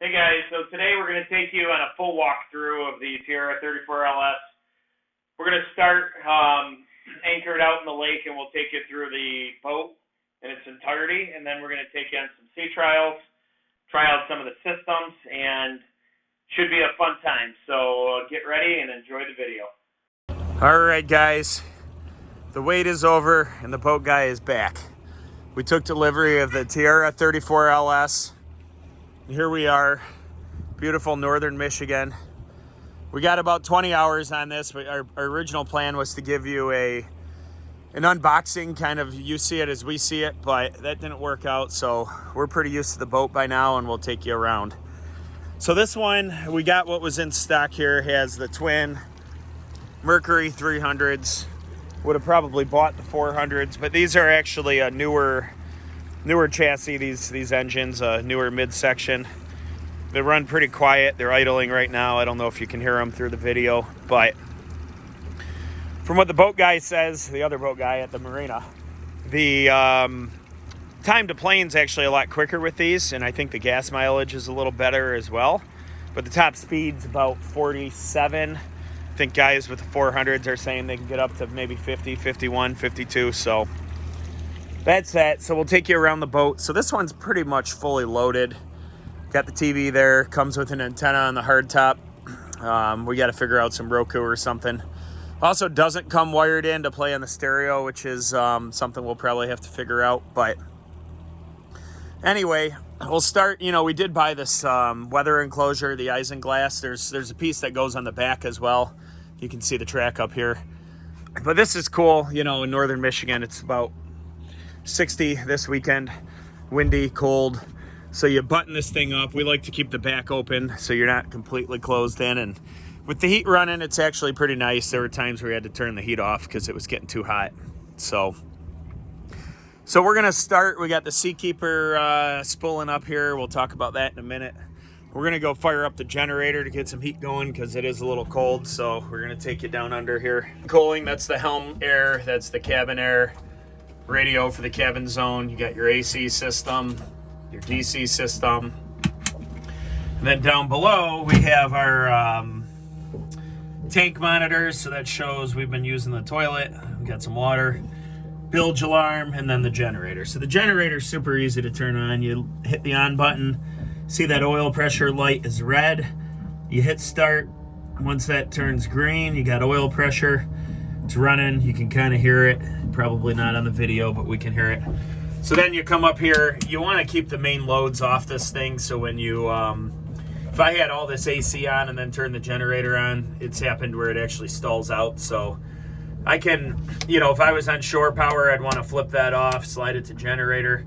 Hey guys, so today we're going to take you on a full walkthrough of the Tiara 34LS. We're going to start anchored out in the lake, and we'll take you through the boat in its entirety, and then we're going to take you on some sea trials, try out some of the systems, and should be a fun time. So get ready and enjoy the video. All right, guys, the wait is over and the boat guy is back. We took delivery of the Tiara 34LS. Here we are, beautiful northern Michigan. We got about 20 hours on this. Our original plan was to give you an unboxing, kind of you see it as we see it, but that didn't work out. So we're pretty used to the boat by now, and we'll take you around. So this one, we got what was in stock here. It has the twin Mercury 300s. Would have probably bought the 400s, but these are actually a newer chassis, these engines, a newer midsection. They run pretty quiet. They're idling right now. I don't know if you can hear them through the video, but from what the boat guy says, the other boat guy at the marina, the time to plane's actually a lot quicker with these, and I think the gas mileage is a little better as well. But the top speed's about 47. I think guys with the 400s are saying they can get up to maybe 50, 51, 52, so that's that. So we'll take you around the boat. So this one's pretty much fully loaded. Got the TV there, comes with an antenna on the hardtop. We got to figure out some Roku or something. Also doesn't come wired in to play on the stereo, which is something we'll probably have to figure out. But anyway, we'll start. We did buy this weather enclosure, the isinglass. There's a piece that goes on the back as well. You can see the track up here. But this is cool. In northern Michigan, it's about 60 this weekend, windy, cold. So you button this thing up. We like to keep the back open so you're not completely closed in. And with the heat running, it's actually pretty nice. There were times where we had to turn the heat off because it was getting too hot. So we're gonna start. We got the Seakeeper spooling up here. We'll talk about that in a minute. We're gonna go fire up the generator to get some heat going because it is a little cold. So we're gonna take you down under here. Cooling, that's the helm air, that's the cabin air. Radio for the cabin zone. You got your AC system, your DC system. And then down below, we have our tank monitors. So that shows we've been using the toilet. We got some water, bilge alarm, and then the generator. So the generator is super easy to turn on. You hit the on button. See that oil pressure light is red. You hit start. Once that turns green, you got oil pressure. It's running. You can kind of hear it. Probably not on the video, but we can hear it. So then you come up here. You want to keep the main loads off this thing. So when you, if I had all this AC on and then turn the generator on, it's happened where it actually stalls out. So I can, if I was on shore power, I'd want to flip that off, slide it to generator,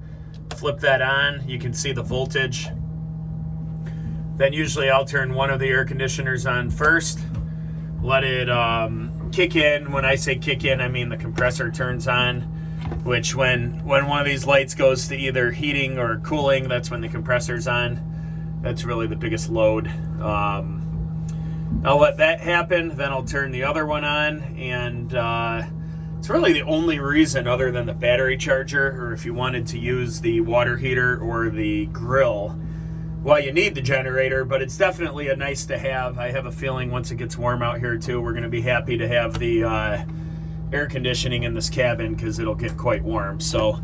flip that on. You can see the voltage. Then usually I'll turn one of the air conditioners on first, let it kick in. When I say kick in, I mean the compressor turns on, which when one of these lights goes to either heating or cooling, that's when the compressor's on. That's really the biggest load. I'll let that happen, then I'll turn the other one on, and it's really the only reason other than the battery charger, or if you wanted to use the water heater or the grill. Well, you need the generator, but it's definitely a nice to have. I have a feeling once it gets warm out here too, we're going to be happy to have the air conditioning in this cabin because it'll get quite warm. So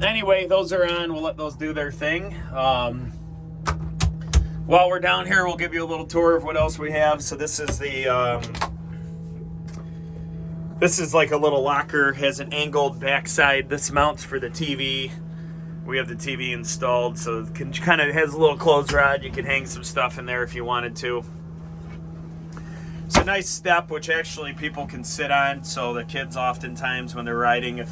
anyway, those are on. We'll let those do their thing. While we're down here, we'll give you a little tour of what else we have. So this is the this is like a little locker, has an angled backside. This mounts for the TV. We have the TV installed, so it kind of has a little clothes rod. You can hang some stuff in there if you wanted to. It's a nice step, which actually people can sit on. So the kids oftentimes when they're riding, if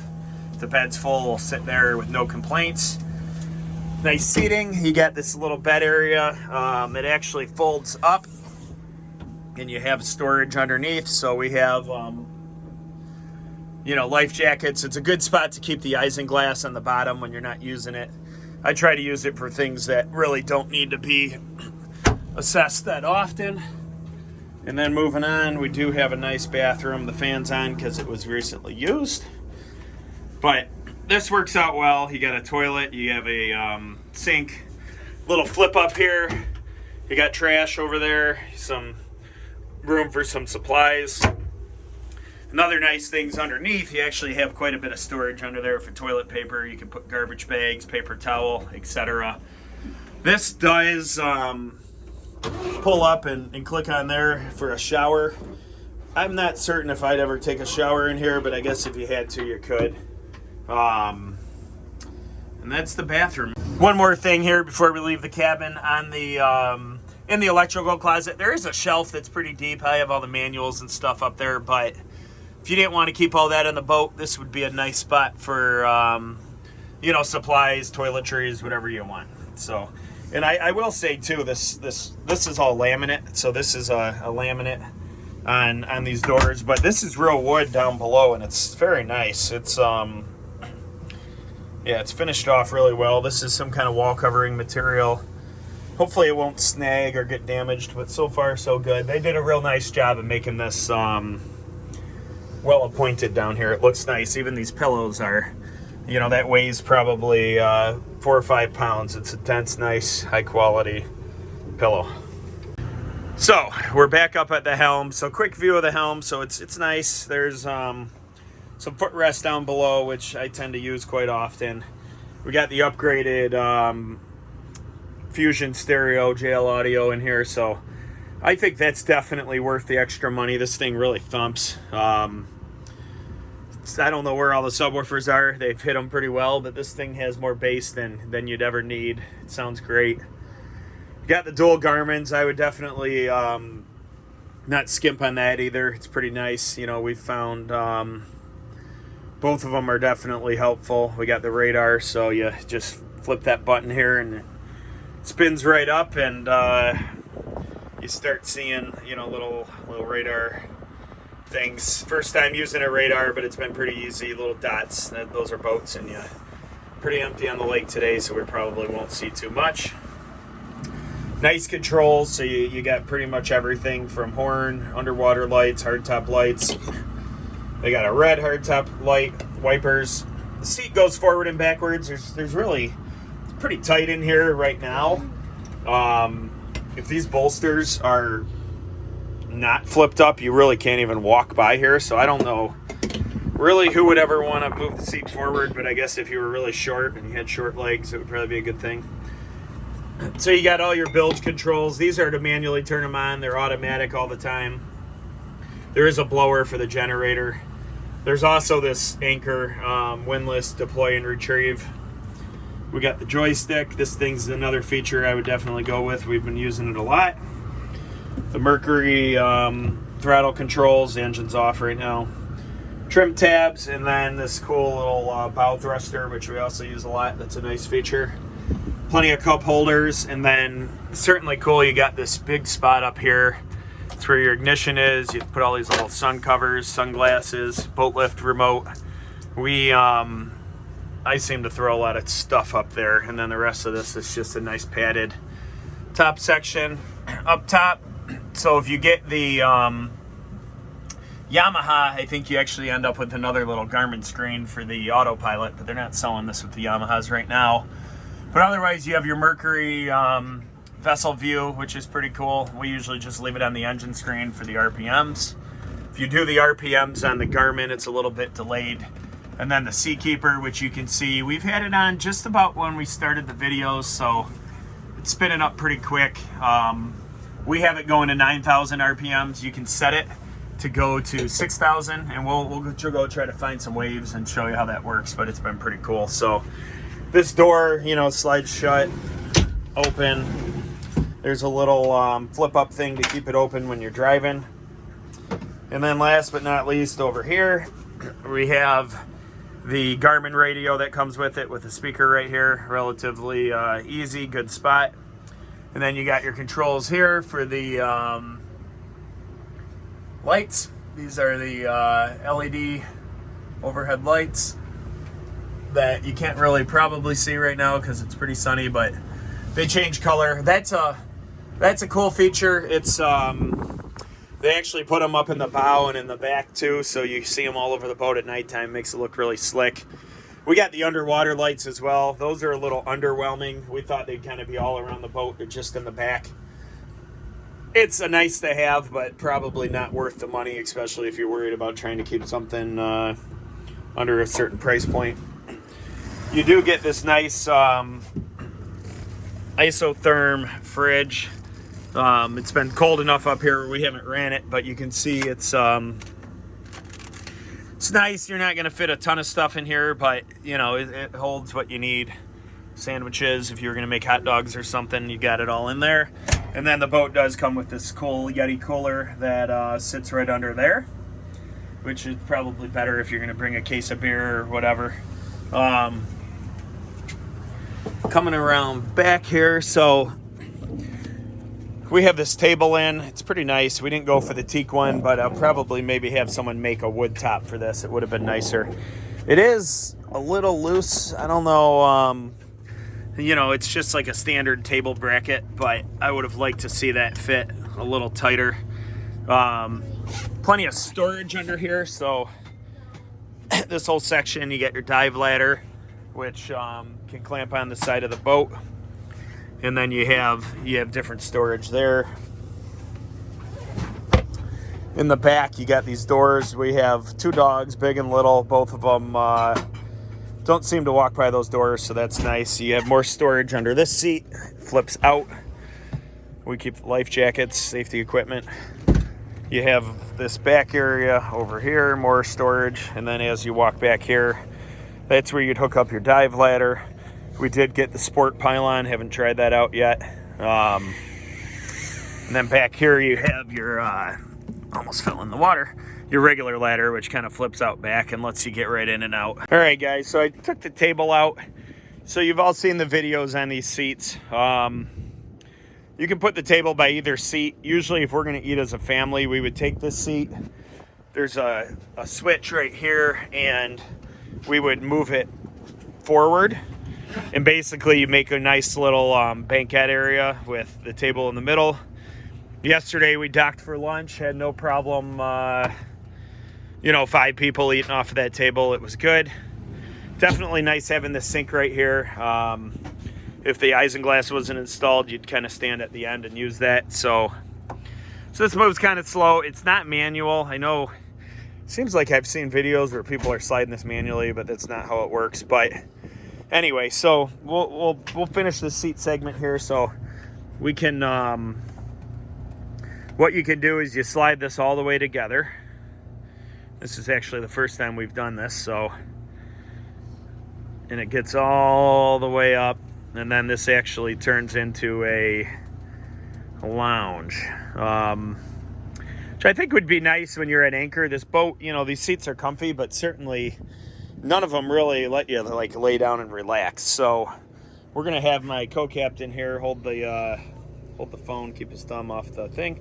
the bed's full, will sit there with no complaints. Nice seating. You got this little bed area. It actually folds up, and you have storage underneath. So we have life jackets. It's a good spot to keep the isinglass on the bottom when you're not using it. I try to use it for things that really don't need to be assessed that often. And then moving on, we do have a nice bathroom. The fan's on because it was recently used. But this works out well. You got a toilet, you have a sink, little flip up here. You got trash over there, some room for some supplies. Another nice thing's underneath, you actually have quite a bit of storage under there for toilet paper. You can put garbage bags, paper towel, etc. This does pull up and click on there for a shower. I'm not certain if I'd ever take a shower in here, but I guess if you had to, you could. And that's the bathroom. One more thing here before we leave the cabin. On the in the electrical closet, there is a shelf that's pretty deep. I have all the manuals and stuff up there, but if you didn't want to keep all that in the boat, this would be a nice spot for supplies, toiletries, whatever you want. So, and I will say too, this is all laminate. So this is a laminate on these doors, but this is real wood down below, and it's very nice. It's it's finished off really well. This is some kind of wall covering material. Hopefully it won't snag or get damaged, but so far so good. They did a real nice job of making this well appointed down here. It looks nice. Even these pillows are, that weighs probably 4 or 5 pounds. It's a dense, nice, high quality pillow. So we're back up at the helm. So quick view of the helm. So it's nice. There's some footrest down below, which I tend to use quite often. We got the upgraded Fusion stereo JL audio in here, so I think that's definitely worth the extra money. This thing really thumps. I don't know where all the subwoofers are. They've hit them pretty well, but this thing has more bass than you'd ever need. It sounds great. You got the dual Garmins. I would definitely not skimp on that either. It's pretty nice. We've found both of them are definitely helpful. We got the radar, so you just flip that button here and it spins right up, and you start seeing, little radar things. First time using a radar, but it's been pretty easy. Little dots, those are boats, and pretty empty on the lake today, so we probably won't see too much. Nice controls, so you got pretty much everything from horn, underwater lights, hardtop lights. They got a red hardtop light, wipers. The seat goes forward and backwards. There's really, it's pretty tight in here right now. If these bolsters are not flipped up, you really can't even walk by here. So I don't know really who would ever want to move the seat forward, but I guess if you were really short and you had short legs, it would probably be a good thing. So you got all your bilge controls. These are to manually turn them on. They're automatic all the time. There is a blower for the generator. There's also this anchor, windlass, deploy and retrieve. We got the joystick. This thing's another feature I would definitely go with. We've been using it a lot. The Mercury throttle controls. The engine's off right now. Trim tabs, and then this cool little bow thruster, which we also use a lot. That's a nice feature. Plenty of cup holders, and then certainly cool, you got this big spot up here. It's where your ignition is. You put all these little sun covers, sunglasses, boat lift remote. I seem to throw a lot of stuff up there, and then the rest of this is just a nice padded top section up top. So if you get the Yamaha, I think you actually end up with another little Garmin screen for the autopilot, but they're not selling this with the Yamahas right now. But otherwise, you have your Mercury vessel view, which is pretty cool. We usually just leave it on the engine screen for the RPMs. If you do the RPMs on the Garmin, it's a little bit delayed. And then the Seakeeper, which you can see, we've had it on just about when we started the videos, so it's spinning up pretty quick. We have it going to 9,000 RPMs. You can set it to go to 6,000, and we'll go try to find some waves and show you how that works, but it's been pretty cool. So this door, slides shut, open. There's a little flip up thing to keep it open when you're driving. And then last but not least, over here, we have the Garmin radio that comes with it with a speaker right here. Relatively easy, good spot. And then you got your controls here for the lights. These are the LED overhead lights that you can't really probably see right now because it's pretty sunny, but they change color. That's a cool feature. It's they actually put them up in the bow and in the back too, so you see them all over the boat at nighttime. Makes it look really slick. We got the underwater lights as well. Those are a little underwhelming. We thought they'd kind of be all around the boat, or just in the back. It's a nice to have, but probably not worth the money, especially if you're worried about trying to keep something under a certain price point. You do get this nice isotherm fridge. It's been cold enough up here where we haven't ran it, but you can see it's nice. You're not going to fit a ton of stuff in here, but you know, it holds what you need. Sandwiches, if you're going to make hot dogs or something, you got it all in there. And then the boat does come with this cool Yeti cooler that sits right under there, which is probably better if you're going to bring a case of beer or whatever. Coming around back here, so we have this table in. It's pretty nice. We didn't go for the teak one, but I'll probably maybe have someone make a wood top for this. It would have been nicer. It is a little loose. I don't know. You know, it's just like a standard table bracket, but I would have liked to see that fit a little tighter. Plenty of storage under here. So this whole section, you get your dive ladder, which can clamp on the side of the boat. And then you have different storage there. In the back, you got these doors. We have 2 dogs, big and little. Both of them don't seem to walk by those doors, so that's nice. You have more storage under this seat. Flips out. We keep life jackets, safety equipment. You have this back area over here, more storage. And then as you walk back here, that's where you'd hook up your dive ladder. We did get the sport pylon, haven't tried that out yet. And then back here you have your, almost fell in the water, your regular ladder, which kind of flips out back and lets you get right in and out. All right, guys, so I took the table out. So you've all seen the videos on these seats. You can put the table by either seat. Usually if we're gonna eat as a family, we would take this seat. There's a switch right here, and we would move it forward. And basically you make a nice little banquette area with the table in the middle. Yesterday we docked for lunch, had no problem, 5 people eating off of that table. It was good. Definitely nice having the sink right here. If the isinglass wasn't installed, you'd kind of stand at the end and use that. So this move's kind of slow. It's not manual. I know, seems like I've seen videos where people are sliding this manually, but that's not how it works. But anyway, so we'll finish this seat segment here. So we can, what you can do is you slide this all the way together. This is actually the first time we've done this, so, and it gets all the way up, and then this actually turns into a lounge, which I think would be nice when you're at anchor. This boat, these seats are comfy, but certainly none of them really let you like lay down and relax. So we're gonna have my co-captain here hold the phone, keep his thumb off the thing.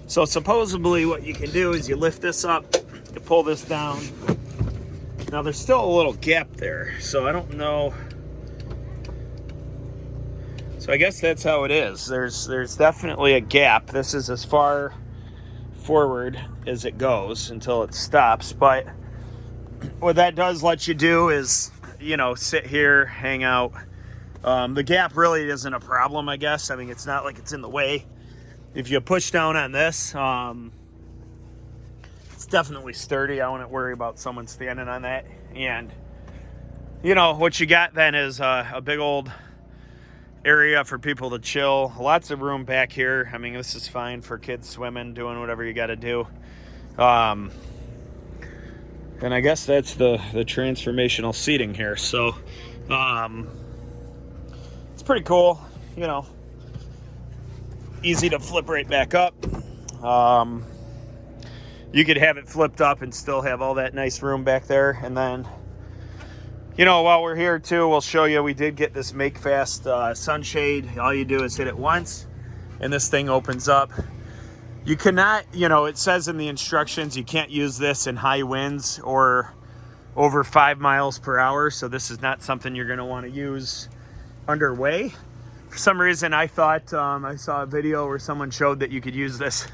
So supposedly what you can do is you lift this up, you pull this down. Now there's still a little gap there, so I don't know. So I guess that's how it is. There's definitely a gap. This is as far forward as it goes until it stops. But what that does let you do is, sit here, hang out. The gap really isn't a problem, I guess. I mean, it's not like it's in the way. If you push down on this, it's definitely sturdy. I wouldn't worry about someone standing on that. And, what you got then is a big old area for people to chill. Lots of room back here. I mean, this is fine for kids swimming, doing whatever you got to do. And I guess that's the transformational seating here. So, it's pretty cool, easy to flip right back up. You could have it flipped up and still have all that nice room back there. And then, while we're here too, we'll show you, we did get this Make Fast sunshade. All you do is hit it once and this thing opens up. You cannot, it says in the instructions, you can't use this in high winds or over 5 miles per hour. So this is not something you're going to want to use underway. For some reason, I thought I saw a video where someone showed that you could use this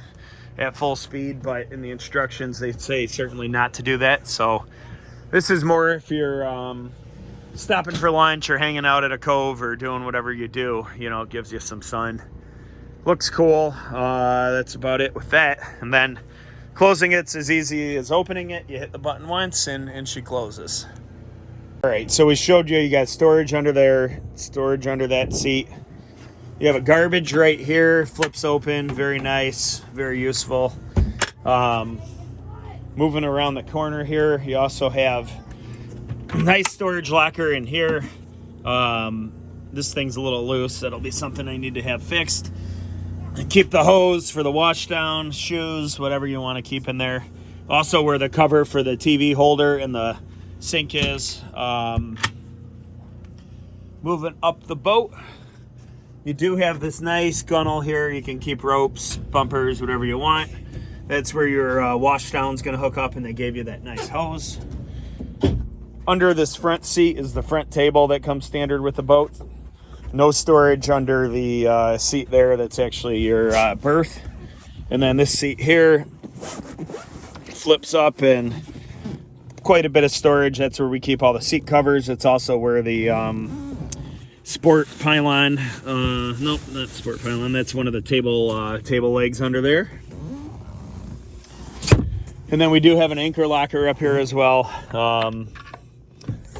at full speed, but in the instructions, they say certainly not to do that. So this is more if you're stopping for lunch or hanging out at a cove or doing whatever you do, it gives you some sun. looks cool. That's about it with that. And then closing it's as easy as opening it. You hit the button once and she closes. All right, so we showed you got storage under there, storage under that seat. You have a garbage right here, flips open, very nice, very useful. Moving around the corner here, you also have a nice storage locker in here. This thing's a little loose. That'll be something I need to have fixed. Keep the hose for the wash down, shoes, whatever you want to keep in there. Also where the cover for the TV holder and the sink is. Moving up the boat, you do have this nice gunnel here. You can keep ropes, bumpers, whatever you want. That's where your wash down's gonna hook up, and they gave you that nice hose. Under this front seat is the front table that comes standard with the boat. No storage under the seat there. That's actually your berth. And then this seat here flips up and quite a bit of storage. That's where we keep all the seat covers. It's also where the sport pylon, nope, not sport pylon. That's one of the table legs under there. And then we do have an anchor locker up here as well.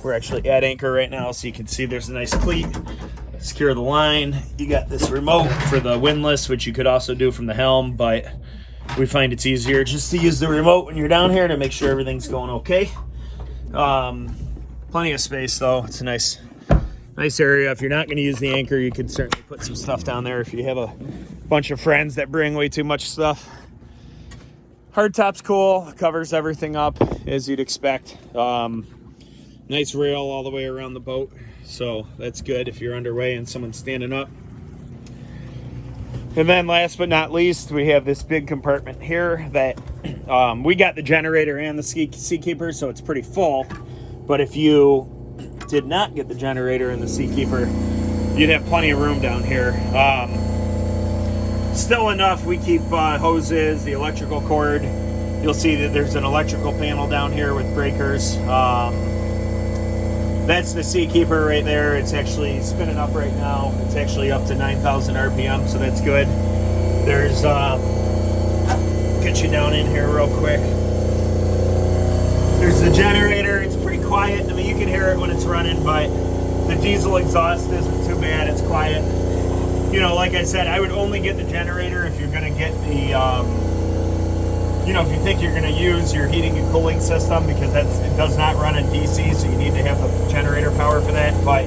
We're actually at anchor right now, so you can see there's a nice cleat. Secure the line. You got this remote for the windlass, which you could also do from the helm, but we find it's easier just to use the remote when you're down here to make sure everything's going okay. Plenty of space though. It's a nice area. If you're not going to use the anchor, you could certainly put some stuff down there if you have a bunch of friends that bring way too much stuff. Hardtop's cool. Covers everything up as you'd expect. Nice rail all the way around the boat, so that's good if you're underway and someone's standing up. And then last but not least, we have this big compartment here that we got the generator and the Seakeeper, so it's pretty full. But if you did not get the generator and the Seakeeper, you'd have plenty of room down here. Still enough, we keep hoses, the electrical cord. You'll see that there's an electrical panel down here with breakers. That's the Seakeeper right there. It's actually spinning up right now. It's actually up to 9,000 RPM, so that's good. There's, get you down in here real quick. There's the generator. It's pretty quiet. I mean, you can hear it when it's running, but the diesel exhaust isn't too bad. It's quiet. You know, like I said, I would only get the generator if you're going to get the, you know, if you think you're going to use your heating and cooling system, because it does not run in DC, so you need to have the generator power for that. But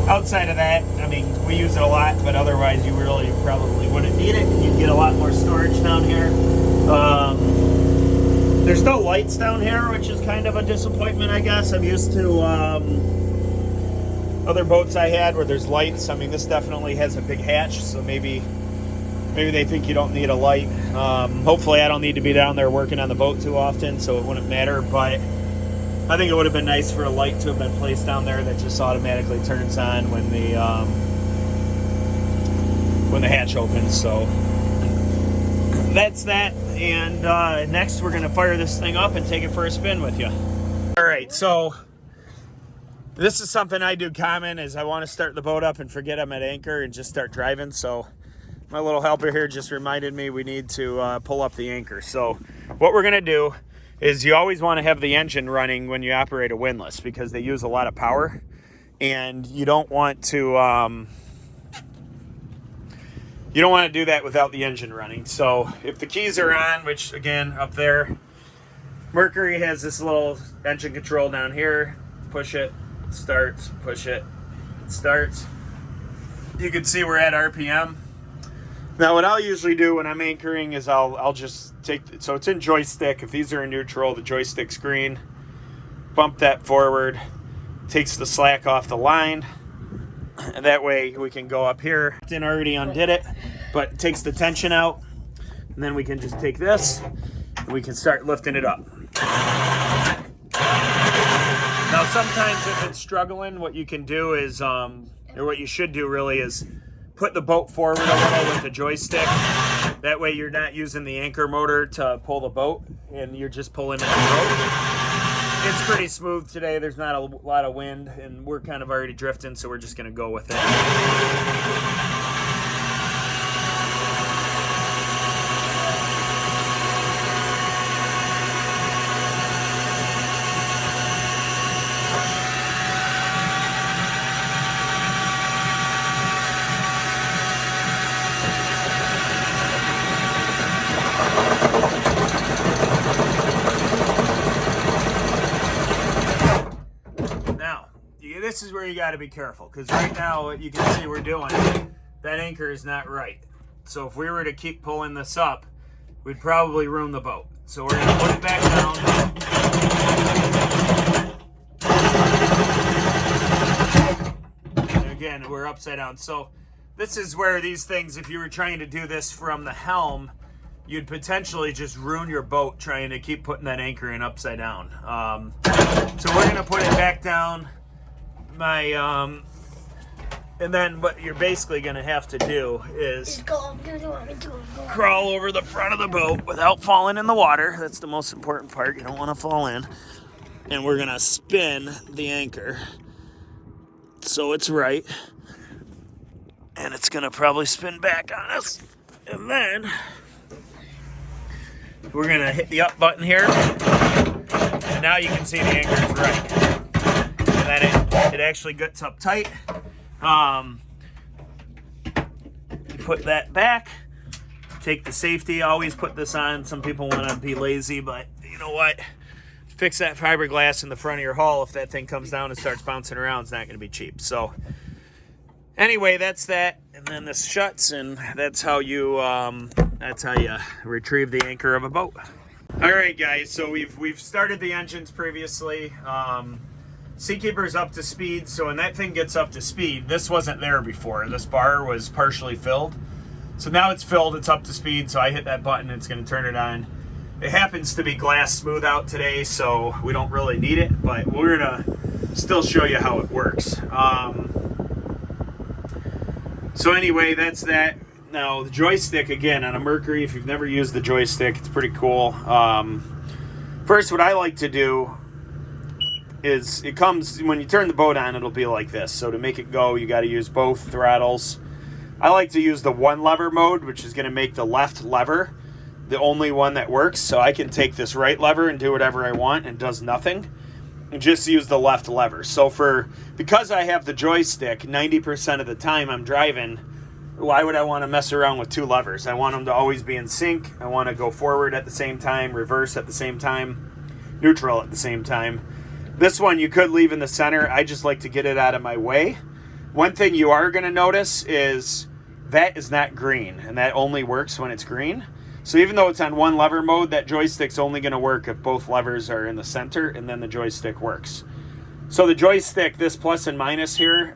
outside of that, I mean, we use it a lot, but otherwise you really probably wouldn't need it. You'd get a lot more storage down here. There's no lights down here, which is kind of a disappointment, I guess. I'm used to other boats I had where there's lights. I mean, this definitely has a big hatch, so maybe they think you don't need a light. Hopefully I don't need to be down there working on the boat too often, so it wouldn't matter, but I think it would have been nice for a light to have been placed down there that just automatically turns on when the hatch opens. So that's that, and next we're gonna fire this thing up and take it for a spin with you. All right, so this is something I do common, is I want to start the boat up and forget I'm at anchor and just start driving. So my little helper here just reminded me we need to pull up the anchor. So what we're gonna do is, you always want to have the engine running when you operate a windlass, because they use a lot of power, and you don't want to do that without the engine running. So if the keys are on, which again up there, Mercury has this little engine control down here. Push it, it starts. Push it, it starts. You can see we're at RPM. Now what I'll usually do when I'm anchoring is I'll just take, so it's in joystick. If these are in neutral, the joystick's green. Bump that forward, takes the slack off the line, and that way we can go up here. I already undid it, but it takes the tension out, and then we can just take this and we can start lifting it up. Now sometimes if it's struggling, what you can do is, or what you should do really, is put the boat forward a little with the joystick. That way you're not using the anchor motor to pull the boat, and you're just pulling in the boat. It's pretty smooth today. There's not a lot of wind, and we're kind of already drifting, so we're just going to go with it. where you got to be careful, because right now what you can see we're doing, that anchor is not right. So if we were to keep pulling this up, we'd probably ruin the boat. So we're going to put it back down. And again, we're upside down. So this is where these things, if you were trying to do this from the helm, you'd potentially just ruin your boat trying to keep putting that anchor in upside down. So we're going to put it back down. And then what you're basically going to have to do is crawl over the front of the boat without falling in the water. That's the most important part. You don't want to fall in. And we're going to spin the anchor so it's right. And it's going to probably spin back on us. And then we're going to hit the up button here. And now you can see the anchor is right. And then it actually gets up tight. You put that back, take the safety, always put this on. Some people want to be lazy, but you know what? Fix that fiberglass in the front of your hull. If that thing comes down and starts bouncing around, it's not going to be cheap. So anyway, that's that. And then this shuts, and that's how you retrieve the anchor of a boat. All right, guys. So we've started the engines previously. Seakeeper's up to speed, so when that thing gets up to speed, this wasn't there before. This bar was partially filled. So now it's filled, it's up to speed, so I hit that button, it's going to turn it on. It happens to be glass smooth out today, so we don't really need it, but we're going to still show you how it works. So anyway, that's that. Now, the joystick, again, on a Mercury, if you've never used the joystick, it's pretty cool. First, what I like to do is it comes, when you turn the boat on, it'll be like this. So to make it go, you got to use both throttles. I like to use the one lever mode, which is going to make the left lever the only one that works. So I can take this right lever and do whatever I want and it does nothing. And just use the left lever. So because I have the joystick, 90% of the time I'm driving, why would I want to mess around with two levers? I want them to always be in sync. I want to go forward at the same time, reverse at the same time, neutral at the same time. This one you could leave in the center. I just like to get it out of my way. One thing you are going to notice is that is not green, and that only works when it's green. So even though it's on one lever mode, that joystick's only going to work if both levers are in the center, and then the joystick works. So the joystick, this plus and minus here,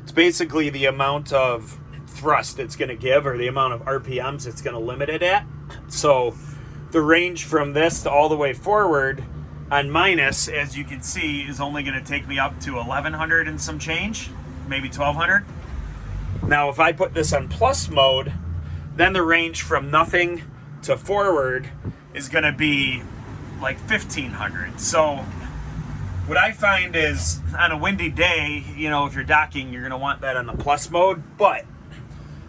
it's basically the amount of thrust it's going to give, or the amount of RPMs it's going to limit it at. So the range from this to all the way forward on minus, as you can see, is only going to take me up to 1,100 and some change, maybe 1,200. Now, if I put this on plus mode, then the range from nothing to forward is going to be like 1,500. So what I find is on a windy day, you know, if you're docking, you're going to want that on the plus mode. But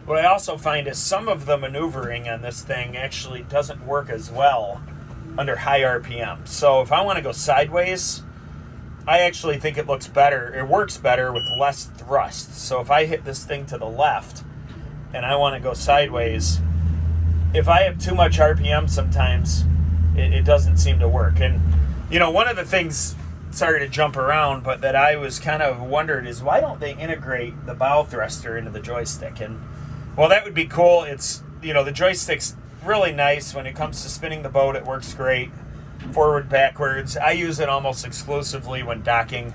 what I also find is some of the maneuvering on this thing actually doesn't work as well under high RPM. So if I want to go sideways, I actually think it looks better. It works better with less thrust. So if I hit this thing to the left and I want to go sideways, if I have too much RPM sometimes, it doesn't seem to work. And, you know, one of the things, sorry to jump around, but that I was kind of wondered is why don't they integrate the bow thruster into the joystick? And, well, that would be cool. It's, you know, the joystick's really nice. When it comes to spinning the boat, it works great. Forward, backwards. I use it almost exclusively when docking.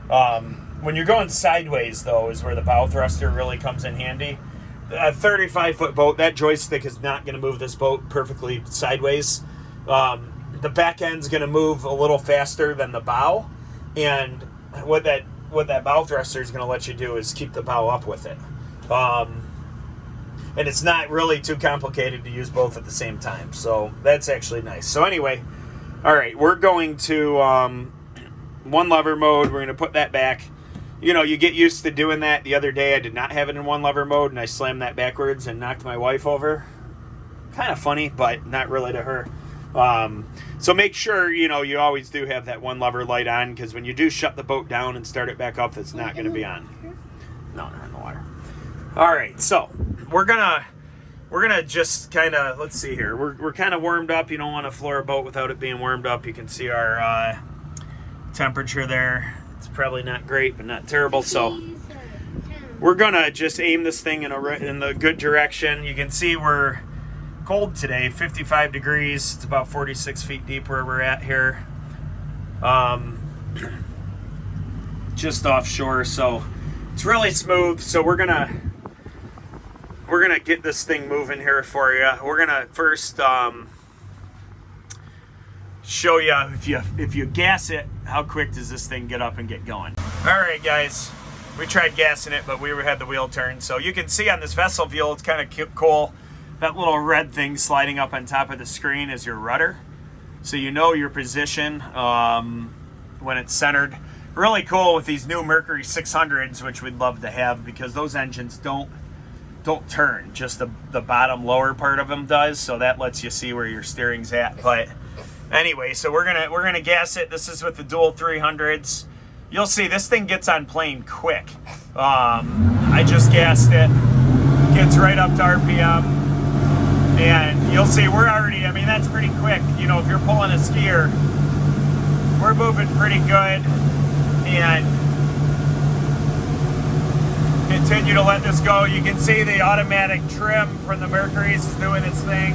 When you're going sideways, though, is where the bow thruster really comes in handy. A 35-foot boat, that joystick is not going to move this boat perfectly sideways. The back end's going to move a little faster than the bow, and what that bow thruster is going to let you do is keep the bow up with it. And it's not really too complicated to use both at the same time. So that's actually nice. So anyway, all right, we're going to one lever mode. We're going to put that back. You know, you get used to doing that. The other day I did not have it in one lever mode, and I slammed that backwards and knocked my wife over. Kind of funny, but not really to her. So make sure, you know, you always do have that one lever light on, because when you do shut the boat down and start it back up, it's not going to be on. No, not in the water. All right, so we're gonna just kind of, let's see here. We're kind of warmed up. You don't want to floor a boat without it being warmed up. You can see our temperature there. It's probably not great, but not terrible. So we're gonna just aim this thing in the good direction. You can see we're cold today, 55 degrees. It's about 46 feet deep where we're at here. Just offshore, so it's really smooth. So we're gonna get this thing moving here for you. We're gonna first show you if you gas it, how quick does this thing get up and get going. All right, guys, we tried gassing it, but we had the wheel turned. So you can see on this vessel view, it's kind of cool. That little red thing sliding up on top of the screen is your rudder, so you know your position when it's centered. Really cool with these new Mercury 600s, which we'd love to have, because those engines don't turn, just the bottom lower part of them does, so that lets you see where your steering's at. But anyway, so we're gonna gas it. This is with the dual 300s. You'll see this thing gets on plane quick. I just gassed it, gets right up to RPM, and you'll see we're already, I mean, that's pretty quick. You know, if you're pulling a skier, we're moving pretty good. And continue to let this go. You can see the automatic trim from the Mercury's is doing its thing.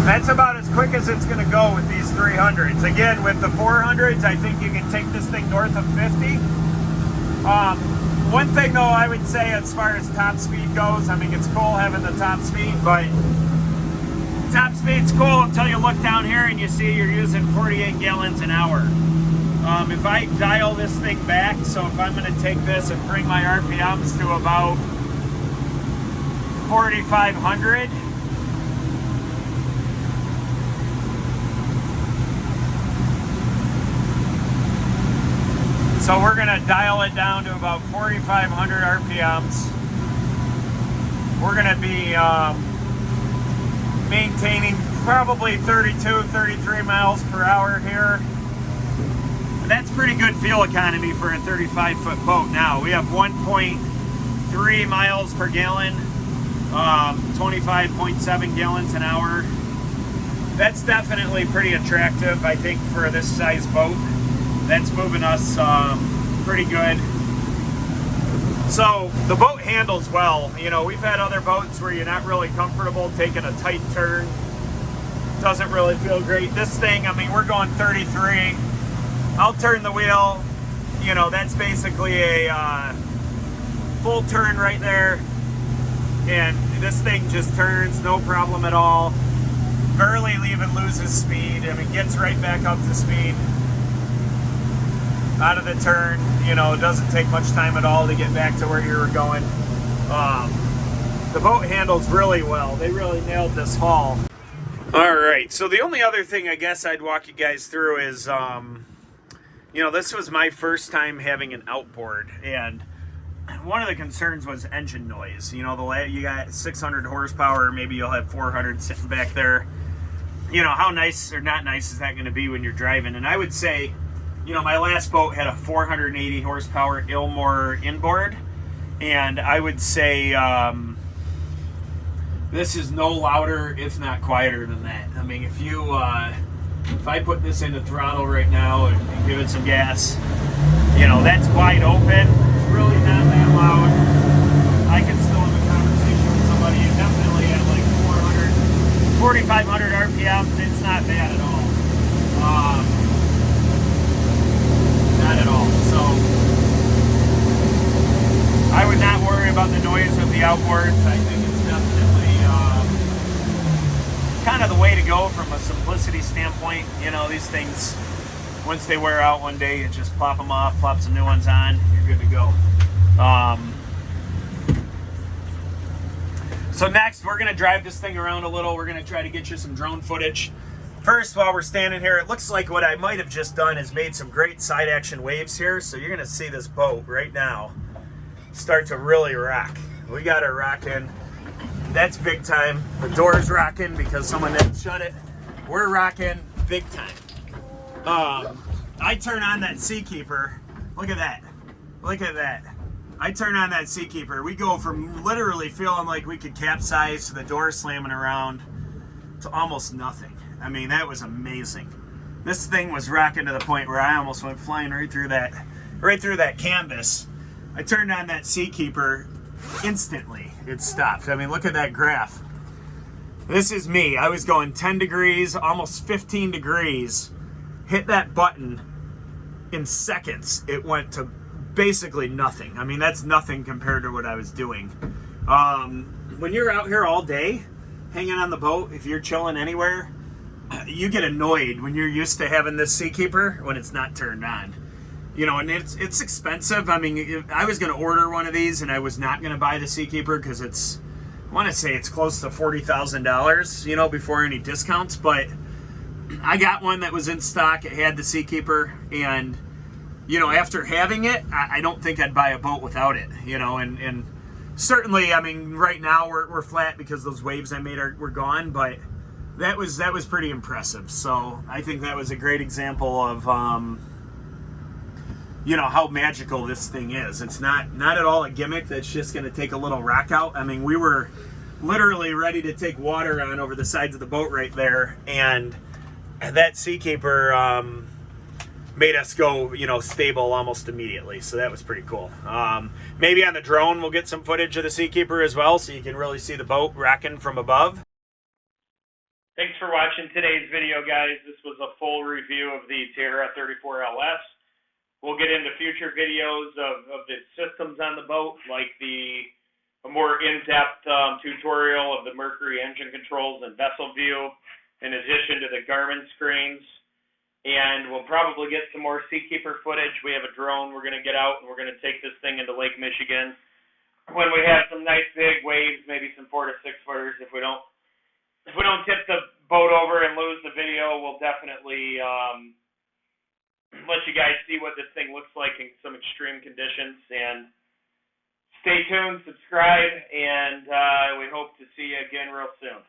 That's about as quick as it's going to go with these 300s. Again, with the 400s, I think you can take this thing north of 50. One thing though, I would say as far as top speed goes, I mean, it's cool having the top speed, but top speed's cool until you look down here and you see you're using 48 gallons an hour. If I dial this thing back, so if I'm going to take this and bring my RPMs to about 4,500, so we're gonna dial it down to about 4,500 RPMs. We're gonna be maintaining probably 32, 33 miles per hour here. And that's pretty good fuel economy for a 35-foot boat now. We have 1.3 miles per gallon, 25.7 gallons an hour. That's definitely pretty attractive, I think, for this size boat. That's moving us pretty good. So the boat handles well. You know, we've had other boats where you're not really comfortable taking a tight turn. Doesn't really feel great. This thing, I mean, we're going 33. I'll turn the wheel. You know, that's basically a full turn right there. And this thing just turns, no problem at all. Barely even loses speed. I mean, gets right back up to speed. Out of the turn, you know, it doesn't take much time at all to get back to where you were going. The boat handles really well. They really nailed this haul. All right, so the only other thing I guess I'd walk you guys through is, you know, this was my first time having an outboard, and one of the concerns was engine noise. You know, you got 600 horsepower, maybe you'll have 400 sitting back there. You know, how nice or not nice is that going to be when you're driving? And I would say, you know, my last boat had a 480 horsepower Ilmore inboard, and I would say this is no louder, if not quieter than that. I mean, if I put this into throttle right now and give it some gas, you know, that's wide open. It's really not that loud. I can still have a conversation with somebody. You definitely at like 4,500 RPMs. It's not bad at all. Not at all. So I would not worry about the noise of the outboards. I think it's definitely kind of the way to go from a simplicity standpoint. You know, these things, once they wear out one day, you just plop them off, plop some new ones on, you're good to go. So next, we're going to drive this thing around a little. We're going to try to get you some drone footage. First, while we're standing here, it looks like what I might have just done is made some great side action waves here. So you're going to see this boat right now start to really rock. We got her rocking. That's big time. The door's rocking because someone didn't shut it. We're rocking big time. I turn on that Seakeeper Look at that. Look at that. I turn on that Seakeeper. We go from literally feeling like we could capsize to the door slamming around to almost nothing. I mean, that was amazing. This thing was rocking to the point where I almost went flying right through that canvas. I turned on that Seakeeper, instantly it stopped. I mean, look at that graph. This is me. I was going 10 degrees, almost 15 degrees. Hit that button in seconds. It went to basically nothing. I mean, that's nothing compared to what I was doing. When you're out here all day, hanging on the boat, if you're chilling anywhere, you get annoyed when you're used to having this Seakeeper when it's not turned on. You know, and it's expensive. I mean, I was going to order one of these, and I was not going to buy the Seakeeper because I want to say it's close to $40,000, you know, before any discounts. But I got one that was in stock. It had the Seakeeper, and, you know, after having it, I don't think I'd buy a boat without it, you know, and certainly, I mean, right now we're flat because those waves I made were gone, but that was pretty impressive. So I think that was a great example of, you know, how magical this thing is. It's not at all a gimmick that's just going to take a little rock out. I mean, we were literally ready to take water on over the sides of the boat right there, and that Seakeeper made us go, you know, stable almost immediately. So that was pretty cool. Maybe on the drone we'll get some footage of the Seakeeper as well, so you can really see the boat rocking from above. Thanks for watching today's video, guys. This was a full review of the Tiara 34LS. We'll get into future videos of the systems on the boat, like a more in-depth tutorial of the Mercury engine controls and vessel view, in addition to the Garmin screens. And we'll probably get some more Seakeeper footage. We have a drone we're going to get out, and we're going to take this thing into Lake Michigan when we have some nice big waves, maybe some 4 to 6 footers. If we don't tip the boat over and lose the video, we'll definitely let you guys see what this thing looks like in some extreme conditions. And stay tuned, subscribe, and we hope to see you again real soon.